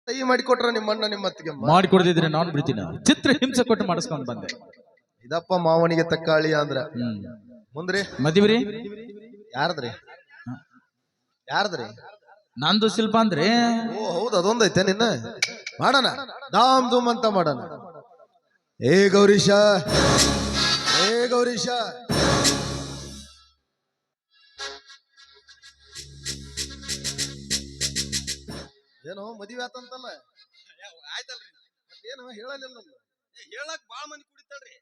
ಸಹಿ ಮಾಡಿಕೊಟ್ರ ನಿಮ್ಮ ಅಣ್ಣ ನಿಮ್ಮ ಅತ್ತಿಗೆ ಮಾಡಿಕೊಡ್ದಿದ್ರೆ ನಾನು ಬಿಡ್ತೀನಿ. ಚಿತ್ರ ಹಿಂಸೆ ಕೊಟ್ಟು ಮಾಡಿಸ್ಕೊಂಡ್ ಬಂದೆ. ಇದಪ್ಪ ಮಾವನಿಗೆ ತಕ್ಕಾಳಿ ಅಂದ್ರ ಮುಂದ್ರಿ ಮದಿವ್ರಿ ಯಾರದ್ರಿ ಯಾರದ್ರಿ? ನಂದು ಶಿಲ್ಪ ಅಂದ್ರೆ. ಓ ಹೌದು, ಅದೊಂದೈತೆ ನಿನ್ನ. ಮಾಡೋಣ ದಾಮ್ ಧೂಮ್ ಅಂತ ಮಾಡೋಣ. ಏ ಗೌರೀಶ, ಏ ಗೌರೀಶ, ಏನೋ ಮದುವೆ ಆತಂತಲ್ಲ? ಆಯ್ತಲ್ರಿ. ಏನು ಹೇಳಲಿಲ್ಲ? ಹೇಳಕ್ ಬಾಳ ಮಂದಿ ಕುಡಿತಾಳ್ರಿ.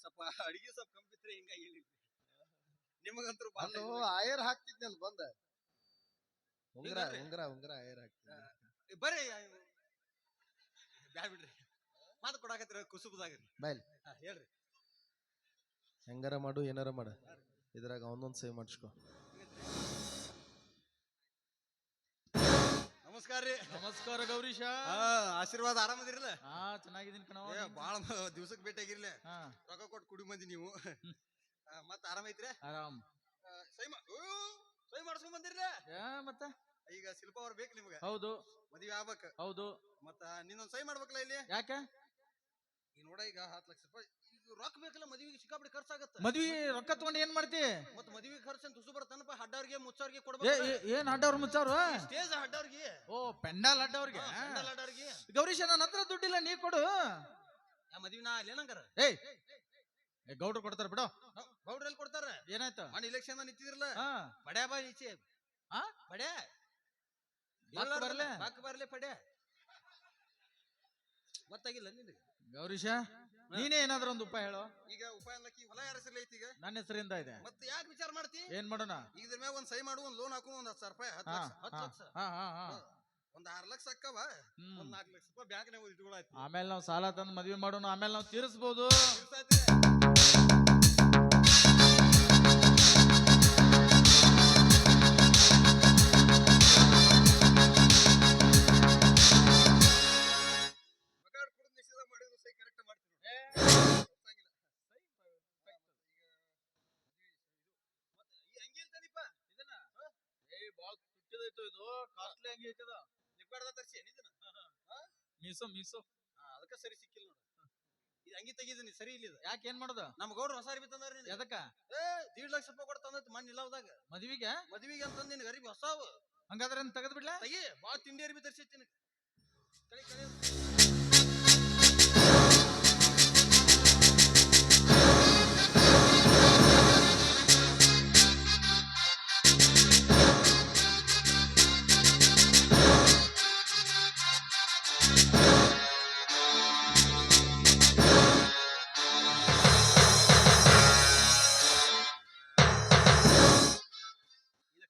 ಸ್ವಲ್ಪ ಅಡಿಗೆ ಸ್ವಲ್ಪ ಕಂಪಿತ್ರಿ, ಹಿಂಗಾಗಿ ಹೇಳಿ ನಿಮಗಂತೂ ಅಲ್ಲೋ ಆಯರ್ ಹಾಕ್ತಿದ್ನಲ್ ಬಂದ. ಉಂಗ್ರ ಉಂಗ್ರ ಉಂಗ್ರ ಆಯರ್ ಹಾಕ್ತಿದ್ದ. ಬರ್ರಿ ಬ್ಯಾಡ್ ಬಿಡ್ರಿ, ಮಾತು ಕೊಡಾಕತ್ರಿ ಕುಸುಬದಾಗ್ರಿ. ಬಾಯ್ಲಿ ಹೇಳ್ರಿ. ಹೆಂಗಾರ ಮಾಡು ಏನಾರ ಮಾಡ, ಇದ್ರಾಗ ಅವನೊಂದ್ ಸೇವ್ ಮಾಡಿಸ್ಕೊ. ನಮಸ್ಕಾರ ರೀ. ನಮಸ್ಕಾರ ಗೌರೀಶ. ಆಶೀರ್ವಾದ ಆರಾಮದಿರಲ್ಲ? ಹಾ ಚೆನ್ನಾಗಿದ್ದೀನಿ ಕಣವ. ಬಾಳ ದಿವ್ಸಕ್ಕೆ ಭೇಟಿ ಆಗಿರ್ಲಿ. ರೊಕ್ಕ ಕೊಟ್ಟು ಕುಡಿ ಮಂದಿ ನೀವು. ಮತ್ತ ಆರಾಮೈತ್ರಿ? ಆರಾಮ್. ಸೈ ಮಾಡಿಸ್ಕೊಂಡ್ ಬಂದಿರ್ಲ ಮತ್ತ ಈಗ ಶಿಲ್ಪ ಅವ್ರ ಬೇಕು ನಿಮ್ಗೆ? ಹೌದು. ಮದ್ವೆ ಆಗ್ಬೇಕ? ಹೌದು. ಮತ್ತ ನಿನ್ನೊಂದ್ ಸೈ ಮಾಡ್ಬೇಕಲ್ಲ ಇಲ್ಲಿ? ಯಾಕೆ? ಈಗ ನೋಡ, ಈಗ 10 ಲಕ್ಷ ರೂಪಾಯಿ ಈಗ ರೊಕ್ಕ ಬೇಕಲ್ಲ, ಮದ್ವಿಗೆ ಸಿಕ್ಕಾಪಟ್ಟೆ ಖರ್ಚಾಗತ್ತ. ಮದ್ವಿ ರೊಕ್ಕ ತಗೊಂಡು ಏನ್ ಮಾಡ್ತಿ? ಮತ್ತ ಮದ್ವಿ ಖರ್ಚು ಅಂತ ತುಸು ಬರ್ತನಪ್ಪ. ಹಡ್ಡವ್ರಿಗೆ ಮುಚ್ಚವ್ರಿಗೆ ಕೊಡ್ಬೇಕು. ಏನ್ ಅಡ್ಡವ್ರ ಮುಚ್ಚವ್ರು? ಸ್ಟೇಜ್ ಹಡ್ಡವ್ರಿಗೆ. ಓ ಪೆಂಡಾಲ್ ಅಡ್ಡವ್ರಿಗೆ. ಹಡ್ಡವ್ರಿಗೆ ಗೌರೀಶ, ನನ್ನ ಹತ್ರ ದುಡ್ಡಿಲ್ಲ, ನೀ ಕೊಡು. ಮದ್ವಿ ನಾ ಅಲ್ಲೇನಂಗಾರ? ಏಯ್ ಗೌಡ್ರು ಕೊಡ್ತಾರ ಬಿಡು. ಗೌಡ್ರ ಎಲ್ಲಿ ಕೊಡ್ತಾರ? ಏನಾಯ್ತು? ಮನೆ ಇಲೆಕ್ಷನ್ ನಿಂತಿದ್ರಲ್ಲ, ಪಡ್ಯಾ ಬಾ ಈಚೆ. ಪಡ್ಯಾ ಬರ್ಲೆ ಪಡ್ಯಾ ಗೊತ್ತಾಗಿಲ್ಲ ನಿನಗೆ? ಗೌರೀಶ, ನೀನೇ ಏನಾದ್ರೂ ಒಂದು ಉಪಾಯ ಹೇಳೋ. ಈಗ ಉಪಾಯ ಅಲ್ಲಕಿ, ಹೊಲ ಯಾರ ಹೆಸರಲ್ಲಿ ಐತಿ? ಈಗ ನನ್ನ ಹೆಸರಿಂದ ಇದೆ. ಮತ್ತೆ ಯಾಕೆ ವಿಚಾರ ಮಾಡ್ತಿ? ಏನ್ ಮಾಡೋಣ? ಇದ್ರ ಮ್ಯಾಗ ಒಂದ್ ಸೈ ಮಾಡು, ಒಂದ್ ಲೋನ್ ಹಾಕು, ಒಂದ್ 10,000 ರೂಪಾಯಿ, 10 ಲಕ್ಷ. ಒಂದ್ 6 ಲಕ್ಷ ಅಕ್ಕವ, ಒಂದ್ 4 ಲಕ್ಷ ರೂಪಾಯಿ ಬ್ಯಾಂಕ್ನಾಗ ಇಟ್ಕೊಳಾಯ್ತು. ಆಮೇಲೆ ನಾವು ಸಾಲ ತಂದು ಮದ್ವೆ ಮಾಡೋಣ, ಆಮೇಲೆ ನಾವು ತೀರಿಸಬಹುದು. ಮೀಸೋ ಅದಕ್ಕ ಸರಿ ಸಿಕ್ಕಿಲ್ಲ ನೋಡು. ಇದು ಅಂಗಿ ತೆಗಿದೀನಿ, ಸರಿ ಇಲ್ಲ. ಯಾಕೆ? ಏನ್ ಮಾಡೋದು? ನಮ್ ಗೌಡ್ರು ಹೊಸ ಅರಿವಿ ತಂದಾರ. ಎದಕ್ಕ? 1.5 ಲಕ್ಷ ರೂಪಾಯಿ ಕೊಟ್ಟು ತಂದೈತಿ ಮಣ್ಣು ಇಲ್ಲವದಾಗ. ಮದ್ವಿಗೆ ಅಂತಂದ್ ನಿನ್ ಅರಿವಿ ಹೊಸಾವು. ಹಂಗಾದ್ರೆ ತೆಗೆದ್ ಬಿಡ್ಲ? ತೆಗಿ, ಬಾಳ ತಿಂಡಿ ಅರಿವಿ ತರಿಸಿರ್ತೀನಿ.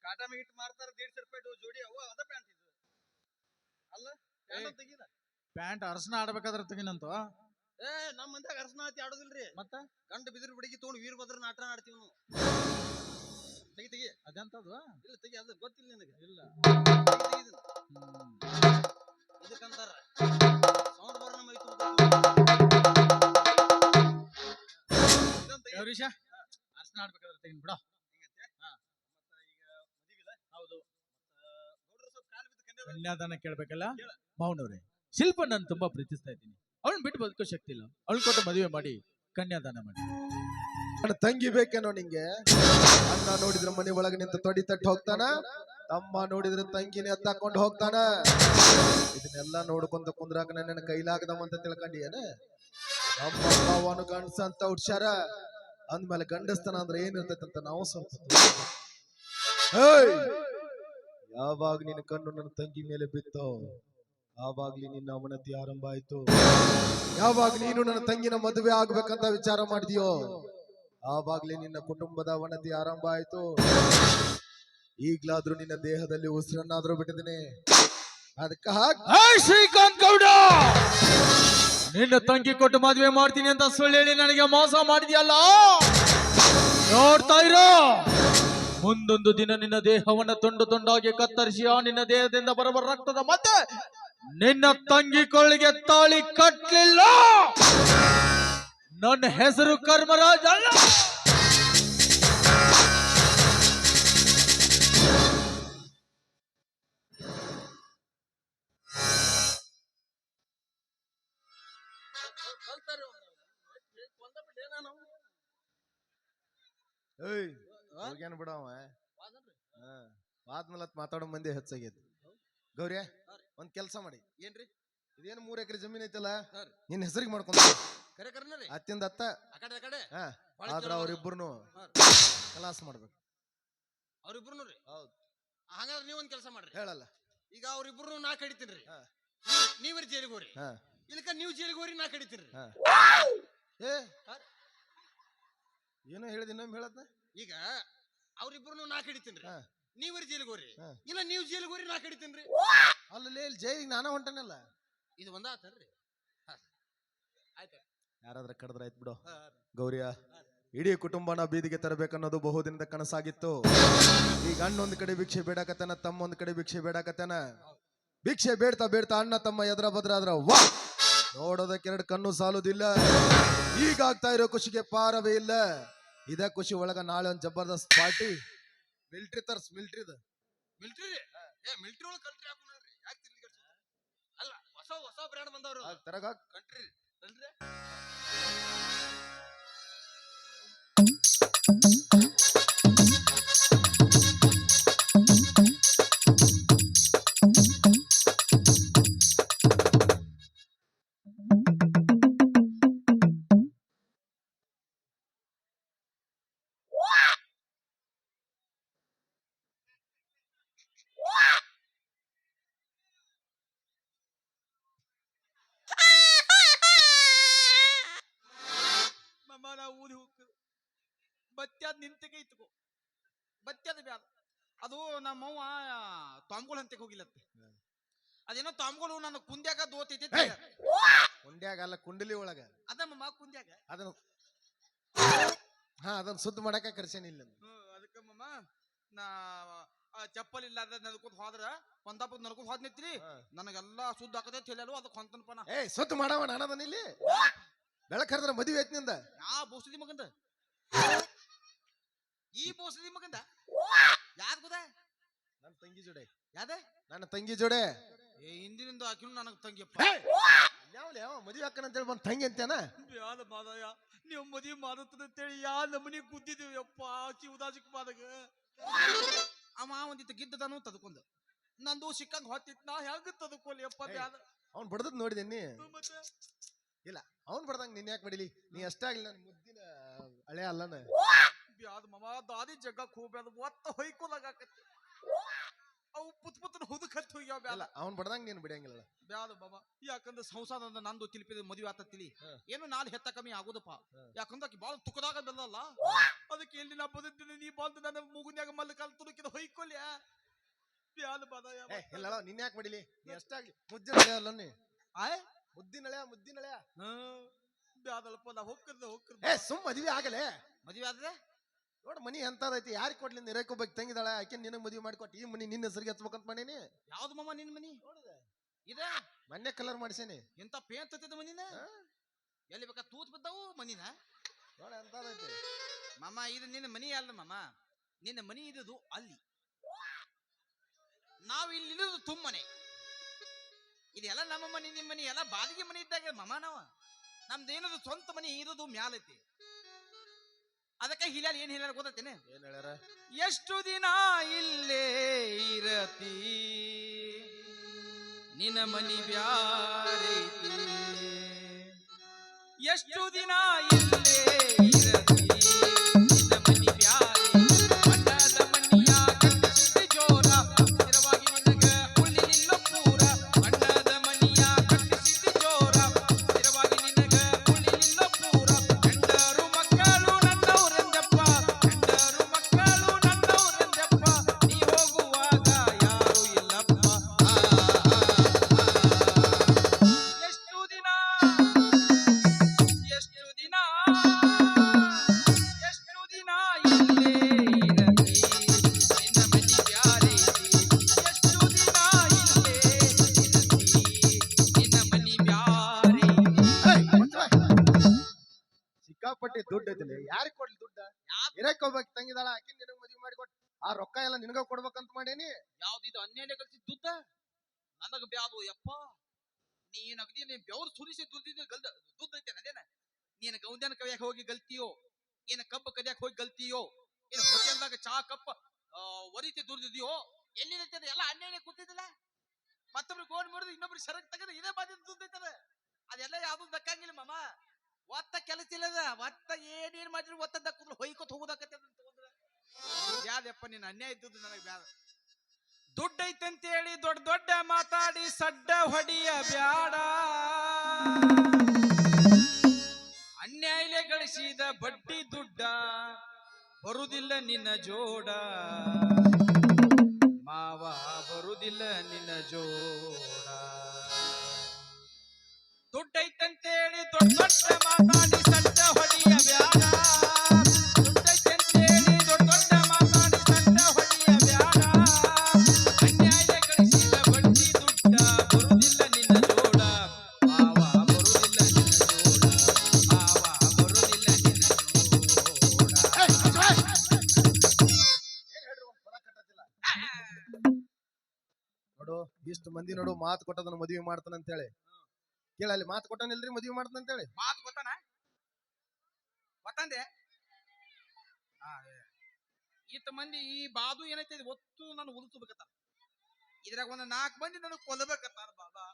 ಕಾಟನ್ ಹಿಟ್ ಮಾರ್ತಾರ 150 ರೂಪಾಯಿ ಜೋಡಿ. ಅವ ಅದ ಪ್ಯಾಂಟ್ ಇದು ಅಲ್ಲ? ತೆಗಿದ ಪ್ಯಾಂಟ್ ಅರ್ಶನ ಆಡ್ಬೇಕಾದ್ರೆ ತೆಗಿನಂತ. ನಮ್ಮ ಮಂದ್ಯಾಗ ಅರ್ಶನ ಆತಿ ಆಡೋದಿಲ್ರಿ. ಮತ್ತ ಗಂಡ ಬಿದಿರು ಬಿಡಿಗೆ ತಗೊಂಡು ವೀರಭದ್ರನ ಆಟ ಆಡ್ತೀವಿ ನಾವು. ತೆಗಿ ಅದಂತದು. ಇಲ್ಲ ತೆಗಿ, ಅದು ಗೊತ್ತಿಲ್ಲ ನಿನಗೆ? ಇಲ್ಲ. ಇದಕ್ಕಂತಾರ ಸೌಂಡ್ ಬರೋಣ ಮೈತು. ಗೌರೀಶ, ಅರ್ಶನ ಆಡ್ಬೇಕಾದ್ರೆ ತೆಗಿನ್ ಬಿಡ. ಕನ್ಯಾದಾನ ಕೇಳ್ಬೇಕಲ್ಲ ಮಾವನವ್ರೆ. ಶಿಲ್ಪ ನಾನು ತುಂಬಾ ಪ್ರೀತಿಸ್ತಾ ಇದ್ದೀನಿ. ಅವಳನ್ನ ಬಿಟ್ಟು ಬದುಕೋ ಶಕ್ತಿ ಇಲ್ಲ. ಅವಳು ಕೊಟ್ಟು ಮದುವೆ ಮಾಡಿ ಕನ್ಯಾದಾನ ಮಾಡಿ. ನನ್ನ ತಂಗಿ ಬೇಕೇನೋ ನಿಂಗೆ? ಅಣ್ಣ ನೋಡಿದ್ರೆ ಮನೆ ಒಳಗೆ ನಿಂತು ತೊಡಿ ತಟ್ಟಿ ಹೋಗ್ತಾನ, ತಮ್ಮ ನೋಡಿದ್ರೆ ತಂಗಿನೇ ಎತ್ತಾಕೊಂಡು ಹೋಗ್ತಾನ. ಇದನ್ನೆಲ್ಲ ನೋಡ್ಕೊಂತ ಕುಂದ್ರಾಕ ನನ್ನ ಕೈಲಾಗದವಂತ ತಿಳ್ಕೊಂಡಿಯೇನ? ನಮ್ಮ ಅವನು ಗಂಡಸ ಅಂತ ಹುಡ್ಸ್ಯಾರ ಅಂದ್ಮೇಲೆ ಗಂಡಸ್ತನ ಅಂದ್ರೆ ಏನಿರ್ತೈತೆ ಅಂತ ನಾವು ಸ್ವಲ್ಪ ಯಾವಾಗ ನಿನ್ನ ಕಣ್ಣು ನನ್ನ ತಂಗಿ ಮೇಲೆ ಬಿತ್ತೋ ಆವಾಗ್ಲಿ ನಿನ್ನ ಅವನತಿ ಆರಂಭ ಆಯ್ತು. ಯಾವಾಗ ನೀನು ನನ್ನ ತಂಗಿನ ಮದುವೆ ಆಗ್ಬೇಕಂತ ವಿಚಾರ ಮಾಡಿದ್ಯೋ ಆವಾಗ್ಲಿ ನಿನ್ನ ಕುಟುಂಬದ ಅವನತಿ ಆರಂಭ ಆಯ್ತು. ಈಗ್ಲಾದ್ರೂ ನಿನ್ನ ದೇಹದಲ್ಲಿ ಉಸಿರನ್ನಾದ್ರೂ ಬಿಟ್ಟಿದ್ದೀನಿ. ಅದಕ್ಕ ಶ್ರೀಕಾಂತ್ ಗೌಡ, ನಿನ್ನ ತಂಗಿ ಕೊಟ್ಟು ಮದುವೆ ಮಾಡ್ತೀನಿ ಅಂತ ಸುಳ್ಳು ಹೇಳಿ ನನಗೆ ಮೋಸ ಮಾಡಿದ್ಯಲ್ಲ. ನೋಡ್ತಾ ಇರೋ, ಮುಂದೊಂದು ದಿನ ನಿನ್ನ ದೇಹವನ್ನು ತುಂಡು ತುಂಡಾಗಿ ಕತ್ತರಿಸಿ ಆ ನಿನ್ನ ದೇಹದಿಂದ ಬರುವ ರಕ್ತದ ಮತ್ತೆ ನಿನ್ನ ತಂಗಿ ಕೊಳ್ಳಿಗೆ ತಾಳಿ ಕಟ್ಟಲಿಲ್ಲ. ನನ್ನ ಹೆಸರು ಕರ್ಮರಾಜ್ ಅಲ್ಲ. ಕಲ್ತಾರಿ ಕೊಂದಬಿಟ್ಟೆ ನಾನು ಏಯ್ ಹೋಗ್ಯಾನ ಬಿಡವ ಆದ್ಮೇಲೆ ಮಾತಾಡೋ ಮಂದಿ ಹೆಚ್ಚಾಗೈತಿ ಗೌರ್ಯ ಒಂದ್ ಕೆಲ್ಸ ಮಾಡಿ ಏನ್ರಿ ಇದೇನು 3 ಎಕರೆ ಜಮೀನ್ ಐತಲ್ಲ ಹಾ ರೀ. ನಿನ್ ಹೆಸರಿಗೆ ಮಾಡ್ಕೊಂತ ಕರೆ ಕರ್ನ ರೀ ಅತ್ತಿಂದ ಅತ್ತ ಆ ಕಡೆ ಹಾ ಬಾಳ ಆದ್ರ ಚಲೋ ಅವ್ರಿಬ್ರು ಹಾ. ಕಲಾಸ ಮಾಡ್ಬೇಕು ಅವ್ರಿಬ್ರು ರೀ ಹೌದು ಹಂಗಾದ್ರೆ ನೀವೊಂದ್ ಕೆಲಸ ಮಾಡ್ರಿ ಹೇಳಲ್ಲ ಈಗ ಅವ್ರಿಬ್ರು ನಾ ಕಡಿತೀನಿ ರೀ ಹಾ. ನೀವ್ರಿ ಜೈಲಿಗೆ ಹೋರಿ ಹಾ ಇಲ್ಲಕ ನೀವು ಜೈಲಿಗೆ ಹೋರಿ ನಾ ಕಡಿತೀನಿ ಹಾ ಏ ಏನೋ ಹೇಳಿದ ಇನ್ನೊಮ್ಮೆ ಹೇಳತ್ತ ಈಗ ಅವ್ರಿಬ್ರು ನಾ ಕಡಿತೀನಿ ರೀ ಹಾ. ನೀವ್ರಿ ಜೈಲಿಗೆ ಹೋರಿ ಹಾ. ಇಲ್ಲ ನೀವು ಜೈಲಿಗೆ ಹೋರಿ ನಾ ಕಡಿತೀನಿ ರೀ ಅಲ್ಲೇ ಇಲ್ಲಿ ಜೈಲಿಗೆ ನಾನ ಹೊಂಟನಲ್ಲ ಇದು ಒಂದ ಆತನ್ರಿ ಆಯ್ತು ಯಾರಾದ್ರ ಕಡದ್ರ ಆಯ್ತು ಬಿಡು ಹಾ. ಗೌರಿಯ ಇಡೀ ಕುಟುಂಬನ ಬೀದಿಗೆ ತರಬೇಕನ್ನೋದು ಬಹುದಿನದ ಕನಸಾಗಿತ್ತು ಈಗ ಅಣ್ಣೊಂದ್ ಕಡೆ ಭಿಕ್ಷೆ ಬೇಡಕತ್ತನ ತಮ್ಮೊಂದ್ ಕಡೆ ಭಿಕ್ಷೆ ಬೇಡಕತ್ತನ ಭಿಕ್ಷೆ ಬೇಡ್ತಾ ಬೇಡ್ತಾ ಅಣ್ಣ ತಮ್ಮ ಎದ್ರ ಬದ್ರ ಆದ್ರ ವಾ ನೋಡೋದಕ್ಕೆ 2 ಕಣ್ಣು ಸಾಲುದಿಲ್ಲ ಈಗ ಆಗ್ತಾ ಇರೋ ಖುಷಿಗೆ ಪಾರವೇ ಇಲ್ಲ ಇದ ಖುಷಿ ಒಳಗ ನಾಳೆ ಒಂದ್ ಜಬರ್ದಸ್ತ್ ಪಾರ್ಟಿ ಮಿಲ್ಟ್ರಿ ತರ್ಸ್ ಮಿಲ್ಟ್ರಿದ ಮಿಲ್ಟ್ರಿ ರೀ ಏ ಮಿಲ್ಟ್ರಿ ಒಳಗೆ ಕಲ್ಟ್ರಿ ಹಾಕು ನೋಡ್ರಿ ಯಾಕೆ ತಿರ್ಗಿ ಅಲ್ಲ ಹೊಸ ಬ್ರ್ಯಾಂಡ್ ಬಂದವ್ರು ತರಗ ಕಂಟ್ರಿ ಕಂಟ್ರಿ ಮಮ್ಮ ನಾ ಊದಿ ಹೋಗ್ತೇವೆ ಬತ್ಯಾದ ನಿಂತಿಗೆ ಇತ್ಕೋ ಬತ್ಯಾದ ಬ್ಯಾದ ಅದು ನಮ್ಮವ್ವ ತಾಂಬೂಲ್ ಹಂತಕ್ಕೆ ಹೋಗಿಲ್ಲತ್ತೆ ಅದೇನೋ ತಾಂಬೂಲು ನನ್ನ ಕುಂದ್ಯಾಗ ದೋತೈತಿ ಕುಂಡ್ಯಾಗ ಅಲ್ಲ ಕುಂಡಲಿ ಒಳಗ ಅದ ಮಮ್ಮ ಕುಂದ್ಯಾಗ ಅದನ್ನ ಹಾ ಅದನ್ನ ಸುದ್ದ ಮಾಡಕ ಕರ್ಸೇನಿಲ್ಲ ಅದಕ್ಕೆ ಮಮ್ಮ ನಾ ಚಪ್ಪಲ್ ಇಲ್ಲ ನಡ್ಕೊಂಡ್ ಹೋದ್ರ ಒಂದಾಪ ನಡ್ಕೊಂಡ್ ಹೋದ್ ನಿಂತ್ರಿ ನನಗೆಲ್ಲಾ ಸುದ್ದ ಹಾಕತೈತಿ ಹೇಳಲು ಅದಕ್ಕೆ ಹೊಂತನಪನ ಏ ಸುತ್ತ ಮಾಡವ ನಾನದನ್ನ ಇಲ್ಲಿ ಬೆಳಕ್ ಹರಿದ್ರ ಮದುವೆ ಐತಿ ನಿಂದ ಯಾ ಬೋಸದಿ ಮಗಂದ ಈ ಬೋಸದಿ ಮಗಂದ ಯಾಕ ಗೊತ್ತ ನನ್ನ ತಂಗಿ ಜೋಡೆ ಯಾವ್ದೆ ನನ್ನ ತಂಗಿ ಜೋಡೆ ಏ ಹಿಂದಿನಿಂದ ಹಾಕಿನು ನನಗ್ ತಂಗಿಯಪ್ಪ ಯಾವ ಮದುವೆ ಹಾಕನ ಅಂತೇಳಿ ಬಂದ್ ತಂಗಿ ಅಂತೇನ ಬ್ಯಾದ ಮಾದಯ್ಯ ನೀವು ಮದುವೆ ಮಾಡತ್ತಂತೇಳಿ ಯಾ ನಮನಿ ಗುದ್ದಿದೀವಿ ಯಪ್ಪ ಕಿವುದಾಜಿಕ್ ಮಾದಾಗ ಅವ ಒಂದಿತ್ತು ಗಿದ್ದದನು ತದ್ಕೊಂಡ ನಂದು ಸಿಕ್ಕಂಗ್ ಹೊತ್ತಿತ್ ನಾ ಹೆಂಗ ತದ್ಕೊಲಿ ಯಪ್ಪ ಬ್ಯಾದ ಅವ್ನ್ ಬಡದದ್ ನೋಡಿದೇನಿ ಮತ್ತೆ ಇಲ್ಲ ಅವ್ನ್ ಬಡ್ದಂಗ ನಿನ್ ಯಾಕೆ ಬಡಿಲಿ ನೀ ಅಷ್ಟಾಗ್ಲಿ ನನ್ ಮುದ್ದಿನ ಹಳೆ ಅಲ್ಲನ ಬ್ಯಾದ ಮಮ ದಾದಿ ಜಗ್ಗಕ್ ಹೋಗ್ಬ್ಯಾದ ಒತ್ತ ಹೊಯ್ಕೊಲಾಗತ್ತೆ ಅವು ಪುತ್ನ ಹುದುಕ್ ಹತ್ತಿ ಹೋಗ್ಯಾವ ಬ್ಯಾದ ಇಲ್ಲ ಅವ್ನ್ ಬಡ್ದಂಗ ನೀನ್ ಬಿಡಂಗಿಲ್ಲ ಬ್ಯಾದ ಬಾಬಾ ಯಾಕಂದ್ರೆ ಸಂಸಾರ ನಂದು ತಿಳ್ಪಿದ ಮದುವೆ ಆತ ತಿಳಿ ಏನು ನಾಲ್ ಹೆತ್ತ ಕಮ್ಮಿ ಆಗೋದಪ್ಪ ಯಾಕಂದ್ರೆ ಆಕಿ ಬಾಳ ತುಕದಾಗ ಬೆಲ್ಲಲ್ಲ ಅದಕ್ಕೆ ಎಲ್ಲಿ ನಾ ಬದುಕ್ತೀನಿ ನೀ ಬಂದು ನನ್ನ ಮುಗುನ್ಯಾಗ ಮಲ್ಲ ಕಾಲ್ ತುರುಕಿದ ಹೊಯ್ಕೊಲ್ಯ ಬ್ಯಾದ ಬಾದ ಇಲ್ಲ ನಿನ್ ಯಾಕೆ ಬಡಿಲಿ ನೀ ಅಷ್ಟಾಗ್ಲಿ ಮುದ್ದಿನ ಹಳೆ ಅಲ್ಲ ನೀ ಆಯ್ ಮುದ್ದಿನ ಹಳೆ ಬ್ಯಾದಲ್ಪ ನಾ ಹೋಗ್ಕರ್ದ ಏ ಸುಮ್ ಮದ್ವೆ ಆಗಲೇ ಮದುವೆ ಆದ್ರೆ ನೋಡ್ ಮನಿ ಅಂತದೈತಿ ಯಾರಿಗೆ ಕೊಡ್ಲಿ ಇರಕೋಬೇಕು ತಂಗಿದಾಳ ಆಕೆ ನಿನಗ್ ಮದ್ವೆ ಮಾಡ್ಕೊಟ್ಟು ಈ ಮನಿ ನಿನ್ನ ಹೆಸರಿಗೆ ಹಚ್ಬೇಕಂತ ಮಾಡೀನಿ ಯಾವ್ದು ಮಮ್ಮ ನಿನ್ ಮನಿ ಇದ ಮೊನ್ನೆ ಕಲರ್ ಮಾಡಿಸೇನಿ ಎಂತ ಪೇಂಟ್ ಹತ್ತಿದ ಮನಿನ ಎಲ್ಲಿ ಬೇಕಾ ತೂತ್ ಬಿದ್ದವು ಮನಿನ ನೋಡ ಅಂತದೈತಿ ಮಾಮ ಇದು ನಿನ್ನ ಮನಿ ಅಲ್ಲ ಮಾಮ ನಿನ್ನ ಮನಿ ಇದ್ದು ಅಲ್ಲಿ ನಾವು ಇಲ್ಲಿ ಇರೋದು ತುಂಬನೆ ಇದೆಲ್ಲ ನಮ್ಮ ಮನಿ ನಿಮ್ಮ ಮನಿ ಎಲ್ಲ ಬಾಡಿಗೆ ಮನಿ ಇದ್ದಾಗ ಮಾಮ ನಮ್ದೇನದು ಸ್ವಂತ ಮನಿ ಇರೋದು ಮ್ಯಾಲೈತಿ ಅದಕ್ಕೆ ಹಿಲಾಲ್ ಏನ್ ಹೇಳ್ಯಾರ ಗೊತ್ತೇನೆ ಏನ್ ಹೇಳ್ಯಾರ ಎಷ್ಟು ದಿನ ಇಲ್ಲೇ ಇರತಿ ನಿನ್ನ ಮನಿ ಬ್ಯಾರೈತಿ ಎಷ್ಟು ದಿನ ಇಲ್ಲೇ ಇರತಿ ನಿನ್ನ ಮನಿ ಬ್ಯಾರೈತಿ ಬಣ್ಣದ ಮನಿಯ ಕಟ್ಟಿಸಿದ ಜೋರ ಸ್ಥಿರವಾಗಿ ನಿನಗ ಉಳಿಲಿಲ್ಲ ಪೂರ ಬಣ್ಣದ ಮನಿಯ ಕಟ್ಟಿಸಿದ ಜೋರ ಸ್ಥಿರವಾಗಿ ನಿನಗ ಉಳಿಲಿಲ್ಲ ಪೂರ ಗಂಡರು ಮಕ್ಕಳು ನನ್ನವರೆಂದಪ್ಪ ಗಂಡರು ಮಕ್ಕಳು ನನ್ನವರೆಂದಪ್ಪ ನೀ ಹೋಗುವಾಗ ಯಾರು ಇಲ್ಲಪ್ಪ ಎಷ್ಟು ದಿನ ಎಷ್ಟು ದಿನ ಎಷ್ಟು ದಿನ ಇಲ್ಲೇ ಇರತಿ ನಿನ್ನ ಮನಿ ಬ್ಯಾರೈತಿ ಎಷ್ಟು ದಿನ ಇಲ್ಲೇ ಇರತಿ ನಿನ್ನ ಮನಿ ಬ್ಯಾರೈತಿ ಸಿಕ್ಕಾಪಟ್ಟಿ ದುಡ್ಡು ಐತಿಲ್ಲ ಯಾರಿಗೆ ಕೊಡ್ಲಿ ದುಡ್ಡ ಇರಕೋಬೇಕು ತಂಗಿದಾಳ ಆಕೆ ನಿನಗ್ ಮದ್ವೆ ಮಾಡಿಕೊಟ್ಟು ಆ ರೊಕ್ಕ ಎಲ್ಲ ನಿನಗ ಕೊಡ್ಬೇಕಂತ ಮಾಡೇನಿ ಯಾವ್ದಿದು ಅನ್ಯಾಯ ಕಲ್ಸಿದ ದುಡ್ಡ ನನಗ ಬ್ಯಾದು ಯಪ್ಪ ನೀ ನೀನ್ ಅಗದಿ ನೀನ್ ಬೆವರು ಸುರಿಸಿ ದುಡ್ಡು ಐತೆ ಅದೇನ ನೀನ್ ಗೌಂದ್ಯಾನ ಕವಿಯಾಕ ಹೋಗಿ ಗಲ್ತಿಯೋ ಏನ ಕಬ್ಬು ಕದಿಯಾಕ ಹೋಗಿ ಗಲ್ತಿಯೋ ಏನ್ ಹೋಟೆಲ್ದಾಗ ಚಾ ಕಪ್ಪ ಒರಿತಿ ದುಡ್ದಿದ್ಯೋ ಎಲ್ಲಿ ಎಲ್ಲ ಅನ್ಯಾಯ ಕೂತಿದ್ದಿಲ್ಲ ಮತ್ತೊಬ್ರು ಗೋಡ್ ಮುರಿದು ಇನ್ನೊಬ್ರು ಶರಕ್ ತೆಗೆದು ಇದೇ ಬಾದಿ ದುಡ್ದೈತದ ಅದೆಲ್ಲ ಯಾವ್ದು ದಕ್ಕಂಗಿಲ್ಲ ಮಾಮ ಒತ್ತ ಕೆಲಸ ಇಲ್ಲದ ಒತ್ತ ಏನೇನ್ ಮಾಡಿದ್ರು ಒತ್ತ ದಕ್ಕುದ್ರು ಹೊಯ್ಕೊತ್ ಹೋಗುದಾಕತ್ತೆ ತಗೊಂಡ್ರ ಯಾವ್ದಪ್ಪ ನೀನ್ ಅನ್ಯಾಯ ಇದ್ದದ್ದು ನನಗೆ ಬ್ಯಾಡ ದುಡ್ಡು ಐತಂತೇಳಿ ದೊಡ್ಡ ದೊಡ್ಡ ಮಾತಾಡಿ ಸಡ್ಡ ಹೊಡಿಯ ಬ್ಯಾಡ ಅನ್ಯಾಯಲೆ ಗಳಿಸಿದ ಬಡ್ಡಿ ದುಡ್ಡ ಬರುದಿಲ್ಲ ನಿನ್ನ ಜೋಡ ಮಾವ ಬರುದಿಲ್ಲ ನಿನ್ನ ಜೋಡ ದುಡ್ಡೈತಂತೇಳಿ ದೊಡ್ಡ ದೊಡ್ಡ ಮಾತಾಡಿ ಸಡ್ಡ ಹೊಡಿಯ ಬ್ಯಾಡ ದುಡ್ಡೈತಂತೇಳಿ ದೊಡ್ಡ ದೊಡ್ಡ ಮಾತಾಡಿ ಸಡ್ಡ ಹೊಡಿಯ ಬ್ಯಾಡ ಅನ್ಯಾಯ ಗಳಿಸಿದ ಬಡ್ಡಿ ದುಡ್ಡ ಬರುದಿಲ್ಲ ನಿನ್ನ ಜೋಡ ಮಾವ ಬರುದಿಲ್ಲ ನಿನ್ನ ಜೋಡ ಮಾವ ಬರುದಿಲ್ಲ ನಿನ್ನ ನೋಡು ಇಷ್ಟು ಮಂದಿ ನೋಡು ಮಾತು ಕೊಟ್ಟದನ್ನ ಮದುವೆ ಮಾಡ್ತಾನಂತ ಹೇಳಿ ಕೇಳಲ್ಲಿ ಮಾತು ಕೊಟ್ಟನಿಲ್ರಿ ಮದುವೆ ಮಾಡ್ತಾನಂತ ಹೇಳಿ ಮಾತು ಗೊತ್ತಾನ ಗೊತ್ತಂದೆ ಈತ ಮಂದಿ ಈ ಬಾದು ಏನೈತೆ ಒತ್ತು ನಾನು ಉದುರ್ಬೇಕತ್ತಾರ ಇದ್ರಾಗ ಒಂದು 4 ಮಂದಿ ನನಗೆ ಕೊಲ್ಲಬೇಕತ್ತಾರ ಬಾಬಾ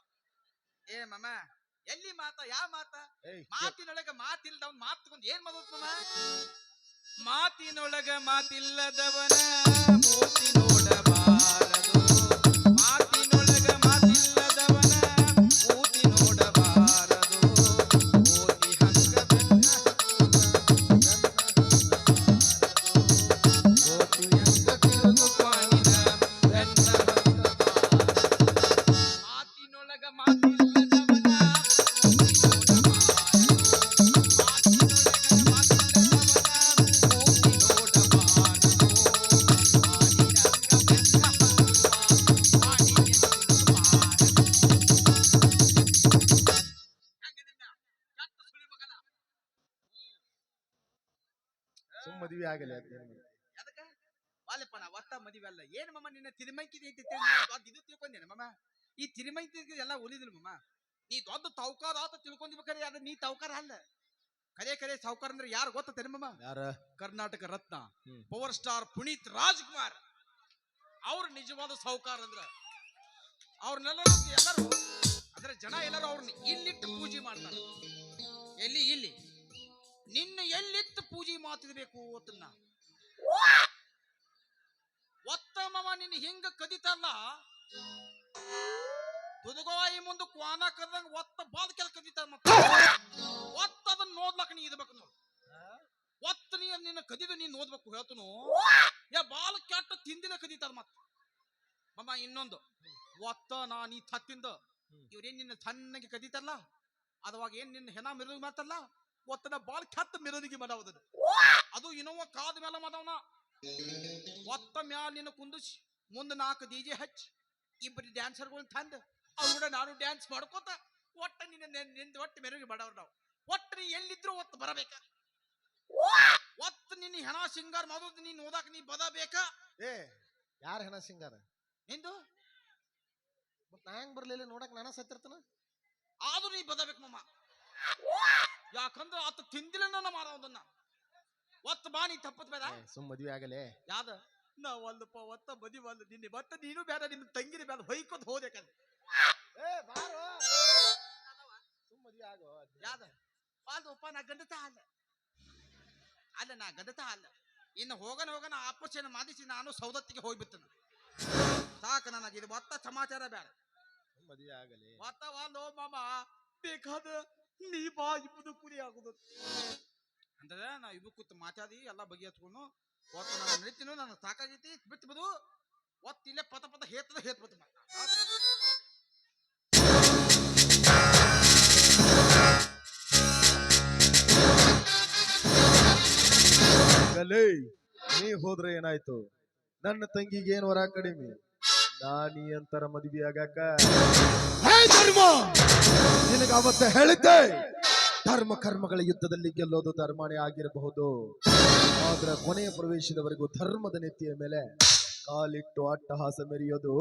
ಏ ಮಮ್ಮ ಎಲ್ಲಿ ಯಾವ ಮಾತ ಮಾತಿನೊಳಗ ಮಾತಿಲ್ದವನ್ ಮಾತು ತಗೊಂಡ್ ಏನ್ ಮಾಡೋದು ಮಮ್ಮ ಮಾತಿನೊಳಗ ಮಾತಿಲ್ಲದವನ ಮೂತಿ ನೋಡಬಾರದು ಮಾತಿನೊಳಗ ಮಾತಿಲ್ಲದವನ ಮೂತಿ ನೋಡಬಾರದು ಮೂತಿ ಹಂಗ ಮೂತಿ ಹಂಗ ತಿರುಗು ಪಾನಿನ ಬೆನ್ನ ಮಾತಿನೊಳಗ ಮಾತಿಲ್ಲದವನ ಮೂತಿ ಮದುವೆ ಆಗಲಿ ಅದಕ್ಕ ಬಾಲೆಪ್ಪ ನಾ ಒತ್ತ ಮದುವೆ ಅಲ್ಲ ಏನ್ ಮಮ್ಮ ನಿನ್ನ ತಿರುಮೈಕಿ ಇದು ತಿಳ್ಕೊಂಡೇನ ಮಮ್ಮ ಈ ತಿರುಮೈಕಿ ಎಲ್ಲ ಉಳಿದಿಲ್ಲ ಮಮ್ಮ ನೀ ದೊಡ್ಡ ತೌಕಾರ ಆತ ತಿಳ್ಕೊಂಡಿರ್ಬೇಕಾರೆ ಅದ ನೀ ತೌಕಾರ ಅಲ್ಲ ಕರೆ ಸಾವುಕಾರ ಅಂದ್ರೆ ಯಾರು ಗೊತ್ತೇನೆ ಮಮ್ಮ ಯಾರ ಕರ್ನಾಟಕ ರತ್ನ ಪವರ್ ಸ್ಟಾರ್ ಪುನೀತ್ ರಾಜ್ಕುಮಾರ್ ಅವ್ರ ನಿಜವಾದ ಸಾವುಕಾರ ಅಂದ್ರ ಅವ್ರನ್ನೆಲ್ಲರೂ ಎಲ್ಲರೂ ಅಂದ್ರೆ ಜನ ಎಲ್ಲರೂ ಅವ್ರನ್ನ ಇಲ್ಲಿಟ್ಟು ಪೂಜೆ ಮಾಡ್ತಾರೆ ಇಲ್ಲಿ ನಿನ್ನ ಎಲ್ಲಿತ್ತು ಪೂಜೆ ಮಾತಿರ್ಬೇಕು ಅಂತನ್ನ ಒತ್ತ ಮಮ ನಿನ್ನ ಹಿಂಗ ಕದಿತಲ್ಲ ದುದುಗೋಯಿ ಮುಂದೆ ಕ್ವಾನ ಕದಂಗ ಒತ್ತ ಬಾದ್ ಕೆಲ ಕದಿತಾರ ಮತ್ತೆ ಒತ್ತ ಅದನ್ನ ನೋಡ್ಲಕ್ಕ ನೀ ಇದ್ಬೇಕು ನೋಡು ಒತ್ತ ನಿನ್ನ ಕದಿದು ನೀನ್ ನೋಡ್ಬೇಕು ಹೇಳ್ತನು ಬಾಲ್ ಕೆಟ್ಟ ತಿಂದಿನ ಕದಿತಾರ ಮತ್ತ ಮಮ್ಮ ಇನ್ನೊಂದು ಒತ್ತ ನೀ ತತ್ತಿಂದ ಇವ್ರೇನ್ ನಿನ್ನ ಸಣ್ಣಗೆ ಕದಿತಾರಲ್ಲ ಅದವಾಗ ಏನ್ ನಿನ್ನ ಹೆಣ ಮೆರವಣಿಗೆ ಮಾಡ್ತಾರಲ್ಲ ಒತ್ತನ ಬಾಳ್ ಕೆಟ್ಟ ಮೆರವಣಿಗೆ ಮಾಡವದ ಅದು ಇನ್ನೊವ ಕಾದ ಮೇಲೆ ಮಾಡವನ ಒತ್ತ ಮ್ಯಾಲ ನಿನ್ನ ಕುಂದಿಸಿ ಮುಂದೆ 4 DJ ಹಚ್ಚಿ ಇಬ್ಬರು ಡ್ಯಾನ್ಸರ್ಗಳನ್ನ ತಂದ ಅವ್ರು ಕೂಡ ನಾನು ಡ್ಯಾನ್ಸ್ ಮಾಡ್ಕೋತ ಒಟ್ಟ ನಿನ್ನ ಒಟ್ಟು ಮೆರವಣಿಗೆ ಮಾಡವ್ರ ನಾವು ಒಟ್ಟು ನೀ ಎಲ್ಲಿದ್ರು ಒತ್ತು ಬರಬೇಕ ಒತ್ತು ನಿನ್ನ ಹೆಣ ಸಿಂಗಾರ ಮಾಡೋದು ನೀನ್ ಓದಾಕ ನೀ ಬದಬೇಕಾ ಯಾರ ಹೆಣ ಸಿಂಗಾರ ನಿಂದು ನಾ ಹೆಂಗ್ ಬರ್ಲಿಲ್ಲ ನೋಡಕ್ ನಾನ ಸತ್ತಿರ್ತಾನ ಆದ್ರೂ ನೀ ಬದಬೇಕು ಮಮ್ಮ ಯಾಕಂದ್ರೆ ಆತ ತಿಂದಿಲ್ಲ ನನ್ನ ಮಾಡೋದನ್ನ ಒತ್ತ ಬಾ ನೀ ತಪ್ಪತ್ ಬೇಡ ಮದ್ವೆ ಆಗಲೇ ಯಾವ್ದ ನಾವಲ್ಲಪ್ಪ ಒತ್ತ ಮದುವೆ ಅಲ್ಲ ನಿನ್ನೆ ಮತ್ತೆ ನೀನು ಬೇಡ ನಿಮ್ಮ ತಂಗಿನ ಬೇಡ ಹೊಯ್ಕೊತ್ ಹೋದೇಕಂದ್ರೆ ಯಾವ್ದ ಅಲ್ಲಪ್ಪ ನಾ ಗಂಡತ ಅಲ್ಲ ನಾ ಗಂಡತ ಅಲ್ಲ ಇನ್ನು ಹೋಗನ ಆಪರೇಷನ್ ಮಾಡಿಸಿ ನಾನು ಸೌದತ್ತಿಗೆ ಹೋಗ್ಬಿಡ್ತೇನೆ ಸಾಕ ನನಗೆ ಇದು ಒತ್ತ ಸಮಾಚಾರ ಬೇಡ ಮದುವೆ ಆಗಲಿ ಒತ್ತವಲ್ಲೋ ಮಾಮ ಬೇಕಾದ ನೀ ಬಾ ಇಬ್ಬದು ಕುರಿ ಆಗುದು ಅಂದ್ರೆ ನಾ ಇಬ್ಬರು ಕೂತ್ ಮಾತಾಡಿ ಎಲ್ಲ ಬಗೆ ಹತ್ಕೊಂಡು ಒತ್ತ ನಾನು ನಡೀತೀನೋ ನಾನು ಸಾಕಾಗೈತಿ ಬಿಟ್ಬಿಡು ಒತ್ತ ಇಲ್ಲೇ ಪತ ಹೇತ್ಬಿಟ್ಟು ನೀ ಹೋದ್ರೆ ಏನಾಯ್ತು ನನ್ನ ತಂಗಿಗೆ ಏನ್ ವರ ಕಡಿಮೆ ನಾನೀ ಅಂತರ ಮದುವೆ ಆಗಾಕ ನಿನಗ ಅವತ್ತ ಹೇಳಿದ್ದೆ ಧರ್ಮ ಕರ್ಮಗಳ ಯುದ್ಧದಲ್ಲಿ ಗೆಲ್ಲೋದು ಧರ್ಮನೇ ಆಗಿರಬಹುದು ಆದ್ರೆ ಕೊನೆಯ ಪ್ರವೇಶದವರೆಗೂ ಧರ್ಮದ ನೆತ್ತಿಯ ಮೇಲೆ ಕಾಲಿಟ್ಟು ಅಟ್ಟಹಾಸ ಮೆರೆಯೋದು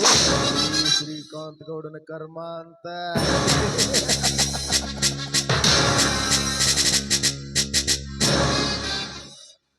ಶ್ರೀಕಾಂತ್ ಗೌಡನ ಕರ್ಮ ಅಂತ